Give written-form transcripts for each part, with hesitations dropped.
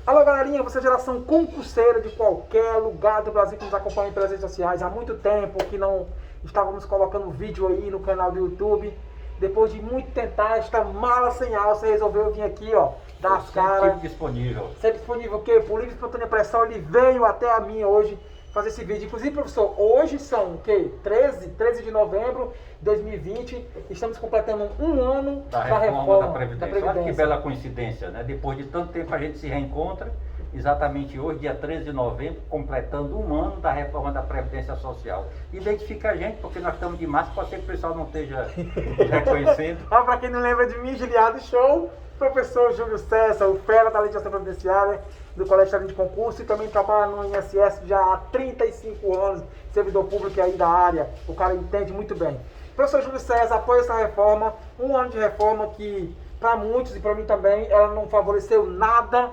Alô, galerinha, você é geração concurseira de qualquer lugar do Brasil que nos acompanha pelas redes sociais. Há muito tempo que não estávamos colocando vídeo aí no canal do YouTube. Depois de muito tentar, esta mala sem alça resolveu vir aqui, ó, dar as caras. Sempre disponível. Sempre disponível, o quê? Por livre e espontânea pressão, ele veio até a mim hoje fazer esse vídeo. Inclusive, professor, hoje são o quê? 13 de novembro de 2020. Estamos completando um ano Da reforma da Previdência. Olha que bela coincidência, né? Depois de tanto tempo a gente se reencontra, exatamente hoje, dia 13 de novembro, completando um ano da reforma da Previdência Social. Identifica a gente, porque nós estamos de máscara, pode ser que o pessoal não esteja reconhecendo. Para quem não lembra de mim, Giliado Show, professor Júlio César, o fera da legislação previdenciária do Colégio Estadual de Concurso, e também trabalha no INSS já há 35 anos, servidor público aí da área, o cara entende muito bem. Professor Júlio César apoia essa reforma, um ano de reforma que, para muitos e para mim também, ela não favoreceu nada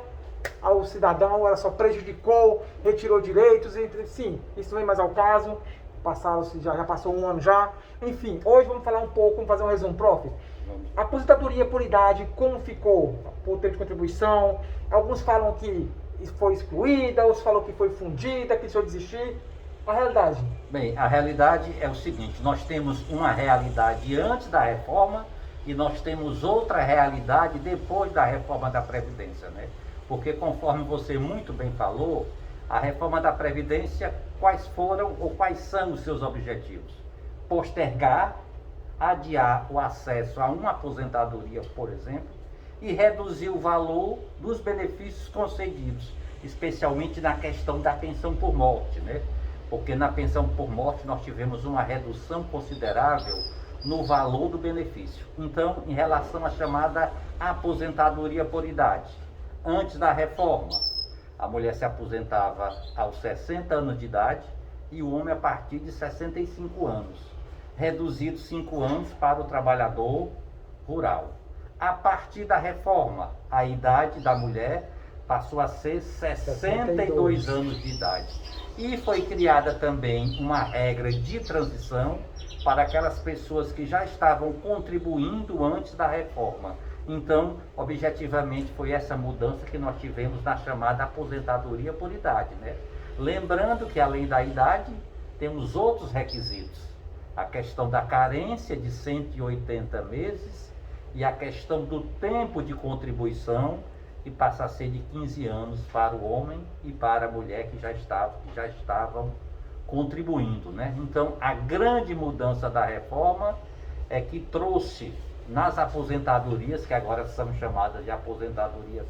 ao cidadão, ela só prejudicou, retirou direitos, sim, isso não é mais ao caso, já passou um ano já. Enfim, hoje vamos falar um pouco, vamos fazer um resumo, prof. Aposentadoria por idade, como ficou? Por tempo de contribuição, alguns falam que foi excluída, outros falam que foi fundida, que deixou de existir. A realidade? Bem, a realidade é o seguinte, nós temos uma realidade antes da reforma e nós temos outra realidade depois da reforma da Previdência, né? Porque conforme você muito bem falou, a reforma da Previdência, quais foram ou quais são os seus objetivos? Postergar, adiar o acesso a uma aposentadoria, por exemplo, e reduzir o valor dos benefícios concedidos, especialmente na questão da pensão por morte, né? Porque na pensão por morte nós tivemos uma redução considerável no valor do benefício. Então, em relação à chamada aposentadoria por idade, antes da reforma, a mulher se aposentava aos 60 anos de idade e o homem a partir de 65 anos, reduzido 5 anos para o trabalhador rural. A partir da reforma, a idade da mulher passou a ser 62 anos de idade. E foi criada também uma regra de transição para aquelas pessoas que já estavam contribuindo antes da reforma. Então, objetivamente, foi essa mudança que nós tivemos na chamada aposentadoria por idade, né? Lembrando que, além da idade, temos outros requisitos. A questão da carência de 180 meses e a questão do tempo de contribuição, que passa a ser de 15 anos para o homem e para a mulher que já estavam contribuindo, né? Então, a grande mudança da reforma é que trouxe nas aposentadorias, que agora são chamadas de aposentadorias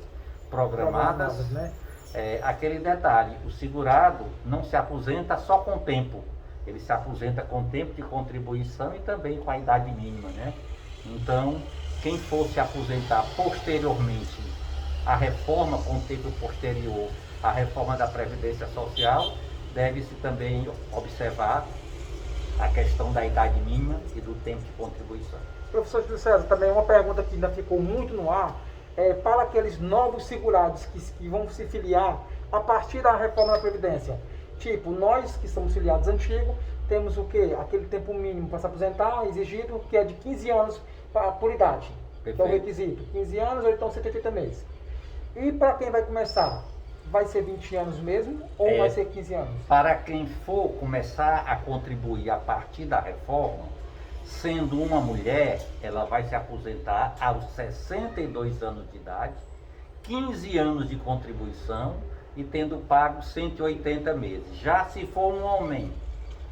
programadas, né? Aquele detalhe, o segurado não se aposenta só com tempo, ele se aposenta com tempo de contribuição e também com a idade mínima, né? Então, quem for se aposentar posteriormente à reforma, com tempo posterior à reforma da Previdência Social, deve-se também observar a questão da idade mínima e do tempo de contribuição. Professor Júlio César, também uma pergunta que ainda ficou muito no ar, para aqueles novos segurados que vão se filiar a partir da reforma da Previdência. Tipo, nós que somos filiados antigos, temos o quê? Aquele tempo mínimo para se aposentar, exigido, que é de 15 anos por idade. Perfeito. Que é o requisito. 15 anos ou então 180 meses. E para quem vai começar? Vai ser 20 anos mesmo ou vai ser 15 anos? Para quem for começar a contribuir a partir da reforma, sendo uma mulher, ela vai se aposentar aos 62 anos de idade, 15 anos de contribuição e tendo pago 180 meses. Já se for um homem,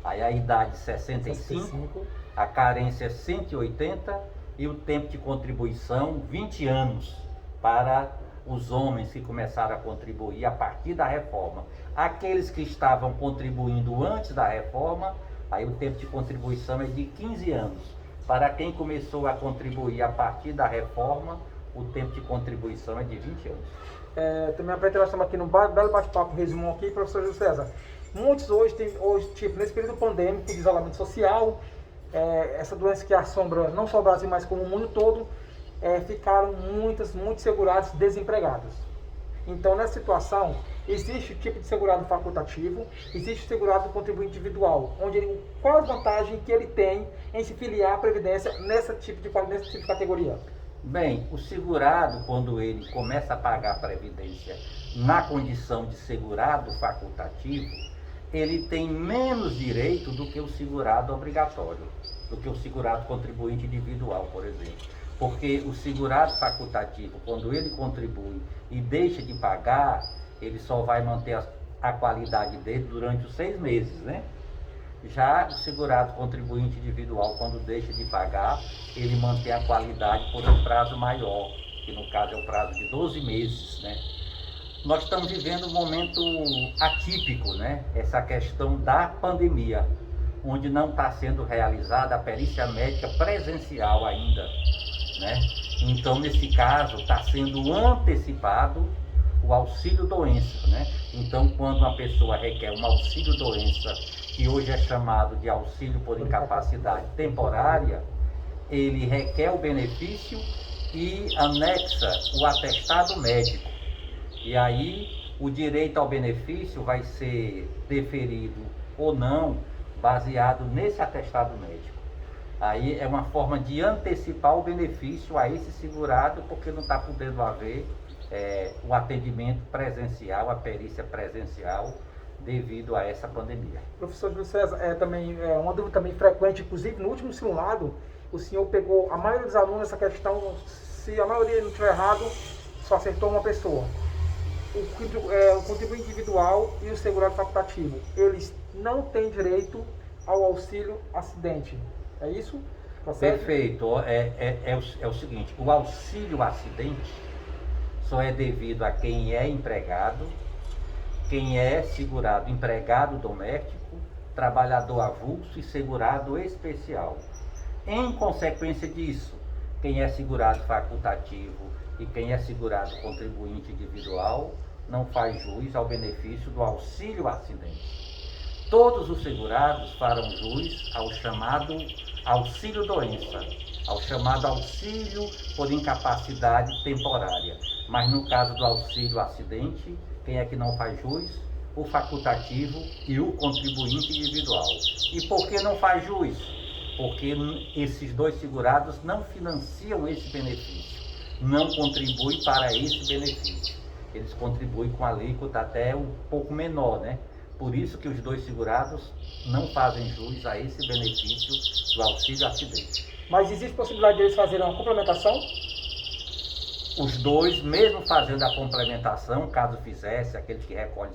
aí a idade 65, a carência 180 e o tempo de contribuição 20 anos para os homens que começaram a contribuir a partir da reforma. Aqueles que estavam contribuindo antes da reforma, aí o tempo de contribuição é de 15 anos. Para quem começou a contribuir a partir da reforma, o tempo de contribuição é de 20 anos. Também aproveitando, nós estamos aqui no belo bate-papo, resumão aqui, professor Júlio César. Muitos hoje, tipo, nesse período pandêmico de isolamento social, essa doença que assombra não só o Brasil, mas como o mundo todo, ficaram muitos segurados desempregados. Então, nessa situação, existe o tipo de segurado facultativo, existe o segurado contribuinte individual, qual a vantagem que ele tem em se filiar à Previdência nesse tipo de categoria? Bem, o segurado, quando ele começa a pagar a previdência na condição de segurado facultativo, ele tem menos direito do que o segurado obrigatório, do que o segurado contribuinte individual, por exemplo. Porque o segurado facultativo, quando ele contribui e deixa de pagar, ele só vai manter a qualidade dele durante os 6 meses, né? Já o segurado contribuinte individual, quando deixa de pagar, ele mantém a qualidade por um prazo maior, que no caso é o prazo de 12 meses, né? Nós estamos vivendo um momento atípico, né? Essa questão da pandemia, onde não está sendo realizada a perícia médica presencial ainda, né? Então, nesse caso, está sendo antecipado o auxílio-doença, né? Então, quando uma pessoa requer um auxílio-doença, que hoje é chamado de auxílio por incapacidade temporária, ele requer o benefício e anexa o atestado médico. E aí, o direito ao benefício vai ser deferido ou não, baseado nesse atestado médico. Aí é uma forma de antecipar o benefício a esse segurado, porque não está podendo haver o atendimento presencial, a perícia presencial, devido a essa pandemia. Professor Júlio César, uma dúvida também frequente, inclusive no último simulado, o senhor pegou a maioria dos alunos essa questão, se a maioria não estiver errado, só acertou uma pessoa. O contribuinte individual e o segurado facultativo, eles não têm direito ao auxílio acidente. É isso? Tá certo? Perfeito. É o seguinte, o auxílio acidente só é devido a quem é empregado, quem é segurado empregado doméstico, trabalhador avulso e segurado especial. Em consequência disso, quem é segurado facultativo e quem é segurado contribuinte individual não faz jus ao benefício do auxílio acidente. Todos os segurados farão jus ao chamado auxílio-doença, ao chamado auxílio por incapacidade temporária. Mas no caso do auxílio-acidente, quem é que não faz jus? O facultativo e o contribuinte individual. E por que não faz jus? Porque esses dois segurados não financiam esse benefício, não contribuem para esse benefício. Eles contribuem com a alíquota até um pouco menor, né? Por isso que os dois segurados não fazem jus a esse benefício do auxílio acidente. Mas existe possibilidade de eles fazerem uma complementação? Os dois, mesmo fazendo a complementação, caso fizesse, aquele que recolhe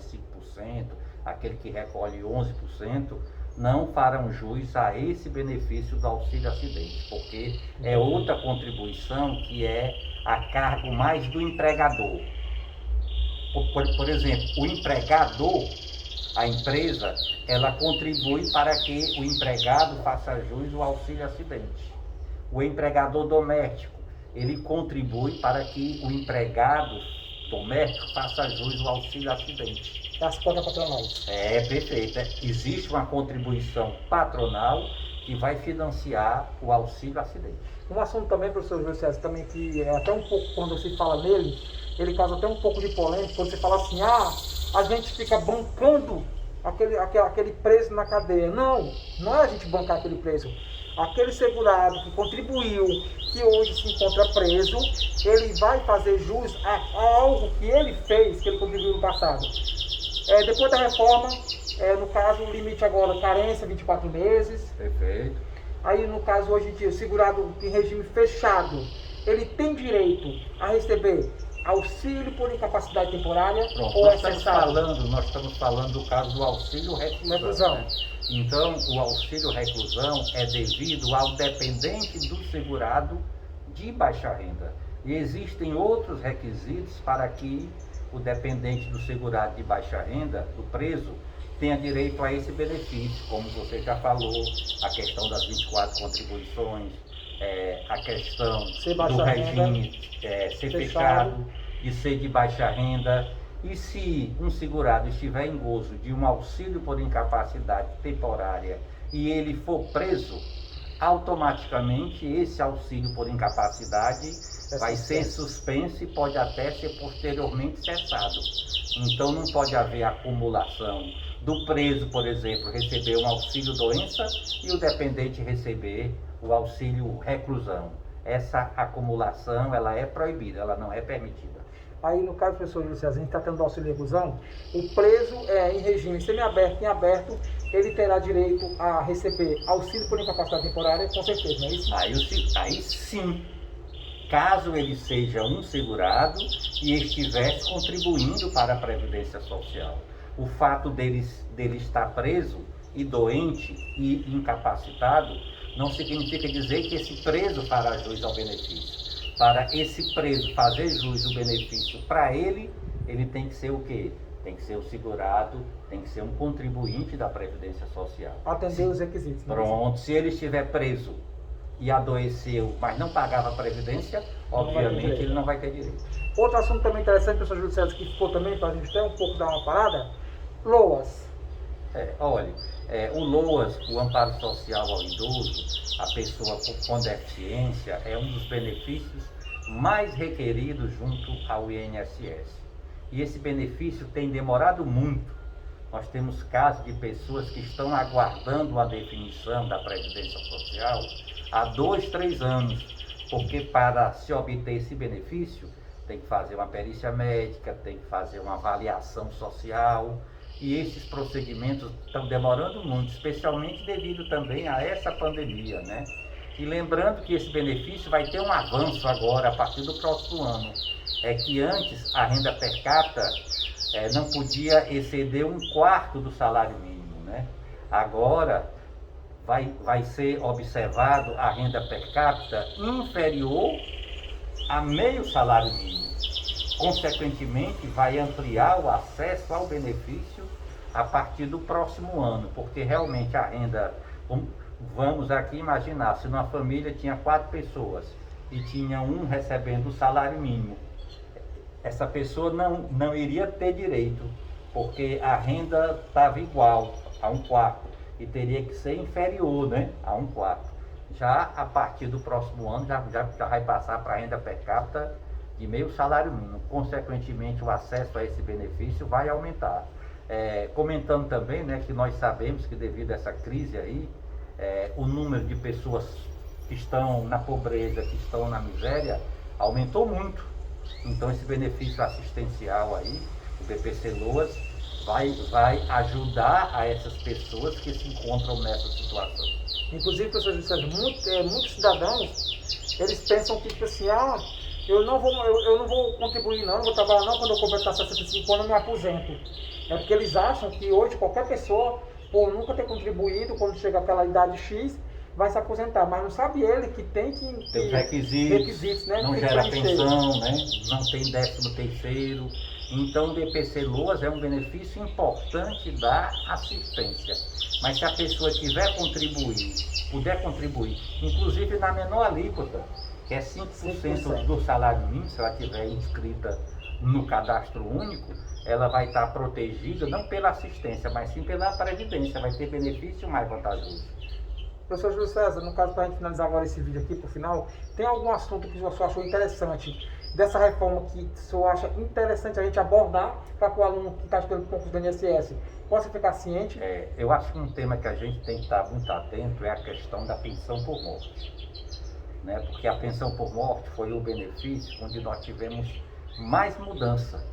5%, aquele que recolhe 11%, não farão jus a esse benefício do auxílio acidente, porque é outra contribuição que é a cargo mais do empregador. Por exemplo, o empregador, a empresa, ela contribui para que o empregado faça jus ao auxílio acidente. O empregador doméstico, ele contribui para que o empregado doméstico faça jus ao auxílio acidente. Das cotas patronais. Perfeito. Existe uma contribuição patronal que vai financiar o auxílio acidente. Um assunto também, professor Júlio César, também que é até um pouco, quando você fala nele, ele causa até um pouco de polêmica, quando você fala assim, a gente fica bancando aquele preso na cadeia. Não é a gente bancar aquele preso. Aquele segurado que contribuiu, que hoje se encontra preso, ele vai fazer jus a algo que ele fez, que ele contribuiu no passado. Depois da reforma, no caso, o limite agora, carência, 24 meses. Perfeito. Aí, no caso, hoje em dia, o segurado em regime fechado, ele tem direito a receber auxílio por incapacidade temporária. Pronto, ou nós estamos falando do caso do auxílio reclusão. Né? Então, o auxílio reclusão é devido ao dependente do segurado de baixa renda. E existem outros requisitos para que o dependente do segurado de baixa renda, do preso, tenha direito a esse benefício, como você já falou, a questão das 24 contribuições, a questão do regime ser fechado, de ser de baixa renda. E se um segurado estiver em gozo de um auxílio por incapacidade temporária e ele for preso, automaticamente esse auxílio por incapacidade vai ser suspenso e pode até ser posteriormente cessado. Então não pode haver acumulação do preso, por exemplo, receber um auxílio doença e o dependente receber o auxílio reclusão. essa acumulação ela é proibida, ela não é permitida. Aí, no caso, professor Júlio César, a gente está tendo auxílio reclusão, o preso em regime semiaberto e aberto, ele terá direito a receber auxílio por incapacidade temporária, com certeza, não é isso? Aí sim, caso ele seja um segurado e estivesse contribuindo para a Previdência Social. O fato dele estar preso e doente e incapacitado não significa dizer que esse preso fará jus ao benefício. Para esse preso fazer jus ao benefício para ele tem que ser o quê? Tem que ser o segurado, tem que ser um contribuinte da Previdência Social. Atender os requisitos. Pronto, se ele estiver preso e adoeceu, mas não pagava a Previdência, obviamente ele não vai ter direito. Outro assunto também interessante, professor Júlio César, que ficou também para a gente até um pouco dar uma parada, LOAS. O LOAS, o Amparo Social ao Idoso, a pessoa com deficiência, é um dos benefícios mais requeridos junto ao INSS. E esse benefício tem demorado muito. Nós temos casos de pessoas que estão aguardando a definição da Previdência Social há 2, 3 anos, porque para se obter esse benefício tem que fazer uma perícia médica, tem que fazer uma avaliação social, e esses procedimentos estão demorando muito, especialmente devido também a essa pandemia, né? E lembrando que esse benefício vai ter um avanço agora, a partir do próximo ano. É que antes a renda per capita não podia exceder 1/4 do salário mínimo, né? Agora vai ser observado a renda per capita inferior a meio salário mínimo. Consequentemente, vai ampliar o acesso ao benefício a partir do próximo ano, porque realmente a renda, vamos aqui imaginar, se numa família tinha 4 pessoas e tinha um recebendo o salário mínimo, essa pessoa não iria ter direito, porque a renda estava igual a 1/4 e teria que ser inferior, né, a 1/4. Já a partir do próximo ano já vai passar para a renda per capita de meio salário mínimo. Consequentemente, o acesso a esse benefício vai aumentar. Comentando também, né, que nós sabemos que devido a essa crise aí, o número de pessoas que estão na pobreza, que estão na miséria, aumentou muito. Então esse benefício assistencial aí, o BPC LOAS, vai ajudar a essas pessoas que se encontram nessa situação. Inclusive, professor Júlio César, muitos cidadãos, eles pensam que, tipo assim, eu não vou contribuir não vou trabalhar não, quando eu completar 65 anos eu me aposento. É porque eles acham que hoje qualquer pessoa, por nunca ter contribuído, quando chega àquela idade X, vai se aposentar, mas não sabe ele que tem que ter requisitos, né? Não gera pensão, né? Não tem 13º. Então o BPC LOAS é um benefício importante da assistência. Mas se a pessoa puder contribuir, inclusive na menor alíquota, que é 5% do salário mínimo, se ela estiver inscrita no cadastro único, ela vai estar protegida não pela assistência, mas sim pela previdência, vai ter benefício mais vantajoso. Professor Júlio César, no caso, para a gente finalizar agora esse vídeo aqui, por final, tem algum assunto que o senhor achou interessante dessa reforma que o senhor acha interessante a gente abordar para que o aluno que está estudando o concurso do INSS possa ficar ciente? Eu acho que um tema que a gente tem que estar muito atento é a questão da pensão por morte. Né? Porque a pensão por morte foi o benefício onde nós tivemos mais mudança.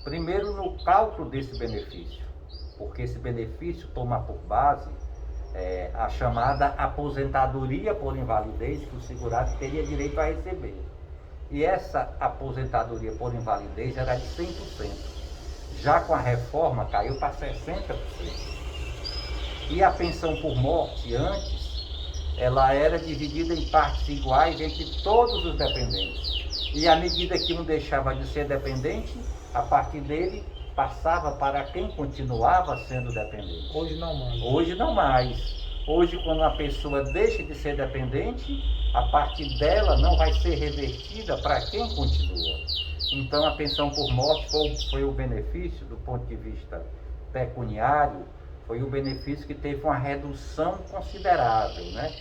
Primeiro no cálculo desse benefício, porque esse benefício toma por base a chamada aposentadoria por invalidez que o segurado teria direito a receber. E essa aposentadoria por invalidez era de 100%. Já com a reforma caiu para 60%. E a pensão por morte antes, ela era dividida em partes iguais entre todos os dependentes. E à medida que um deixava de ser dependente, a partir dele passava para quem continuava sendo dependente. Hoje não mais. Hoje não mais. Hoje, quando a pessoa deixa de ser dependente, a parte dela não vai ser revertida para quem continua. Então, a pensão por morte foi o benefício, do ponto de vista pecuniário, foi o benefício que teve uma redução considerável, né?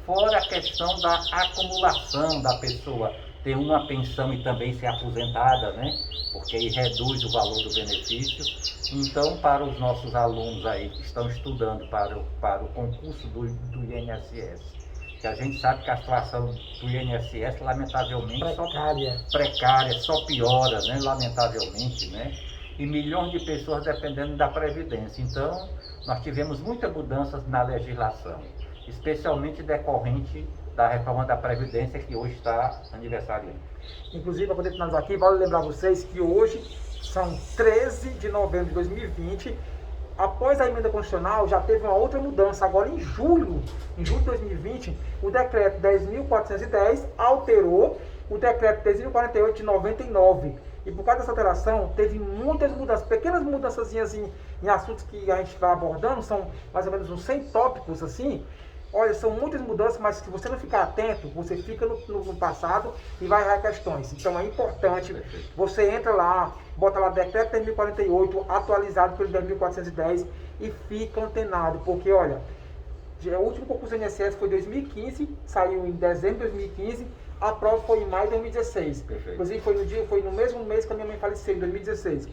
Fora a questão da acumulação da pessoa ter uma pensão e também ser aposentada, né? Porque aí reduz o valor do benefício. Então, para os nossos alunos aí que estão estudando para o concurso do INSS que a gente sabe que a situação do INSS, lamentavelmente, Precária. só piora, né? Lamentavelmente, né? E milhões de pessoas dependendo da Previdência. Então, nós tivemos muitas mudanças na legislação, especialmente decorrente da reforma da Previdência, que hoje está aniversariando. Inclusive, para poder finalizar aqui, vale lembrar vocês que hoje são 13 de novembro de 2020. Após a emenda constitucional, já teve uma outra mudança. Agora, em julho de 2020, o decreto 10.410 alterou o decreto 10.048 de 99. E por causa dessa alteração, teve muitas mudanças, pequenas mudançazinhas em assuntos que a gente vai abordando, são mais ou menos uns 100 tópicos assim. Olha, são muitas mudanças, mas se você não ficar atento, você fica no passado e vai errar questões. Então é importante, você entra lá, bota lá decreto 10.048, atualizado pelo 10.410 e fica antenado, porque olha, o último concurso do INSS foi em 2015, saiu em dezembro de 2015, a prova foi em maio de 2016. Perfeito. Inclusive foi no mesmo mês que a minha mãe faleceu, em 2016.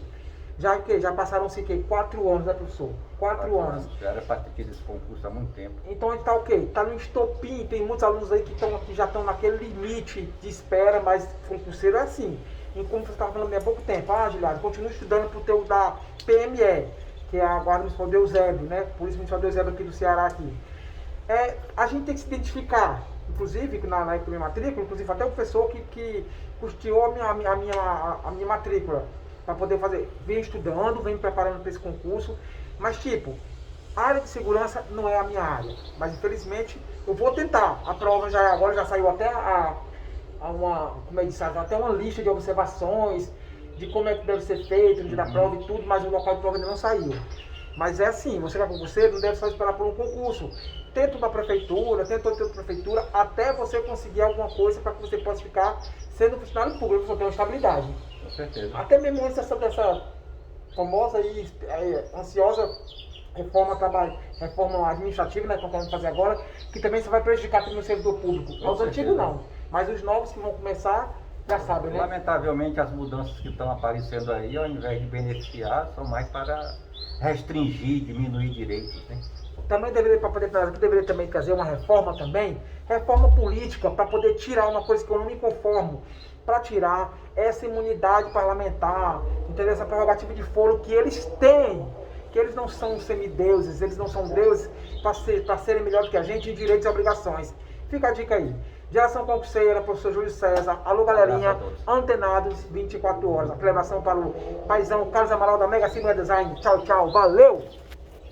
Já passaram-se 4 anos, né, professor? 4 anos. Já era para ter tido esse concurso há muito tempo. Então a gente está o quê? Está no estopim, tem muitos alunos aí que já estão naquele limite de espera, mas concurseiro é assim. E como você estava falando há pouco tempo, Giliardo, continua estudando para o teu da PME, que é a Guarda Municipal de Eusébio, né? Polícia Municipal de Eusébio aqui do Ceará aqui. A gente tem que se identificar, inclusive na época da minha matrícula, inclusive até o professor que custeou a minha matrícula, para poder vem estudando, vem me preparando para esse concurso, mas tipo, a área de segurança não é a minha área, mas infelizmente eu vou tentar. A prova agora já saiu até até uma lista de observações, de como é que deve ser feito no dia da prova e tudo, mas o local de prova ainda não saiu. Mas é assim, você vai concurseiro, não deve só esperar por um concurso. Tenta uma prefeitura, tenta outra prefeitura, até você conseguir alguma coisa para que você possa ficar sendo funcionário público, você tem uma estabilidade. Com certeza. Até mesmo antes dessa famosa e ansiosa reforma administrativa, né, que estamos fazer agora, que também você vai prejudicar também o servidor público. Os antigos não, mas os novos que vão começar, já sabem, né? Lamentavelmente, as mudanças que estão aparecendo aí, ao invés de beneficiar, são mais para restringir, diminuir direitos, né? Também deveria também trazer uma reforma também, reforma política, para poder tirar uma coisa que eu não me conformo, para tirar essa imunidade parlamentar, entendeu? Essa prerrogativa de foro que eles têm, que eles não são semideuses, eles não são deuses para serem melhores que a gente em direitos e obrigações. Fica a dica aí. Geração Concurseira, professor Júlio César, alô galerinha, antenados 24 horas. A celebração para o paizão Carlos Amaral da Mega Sigma Design. Tchau, tchau, valeu!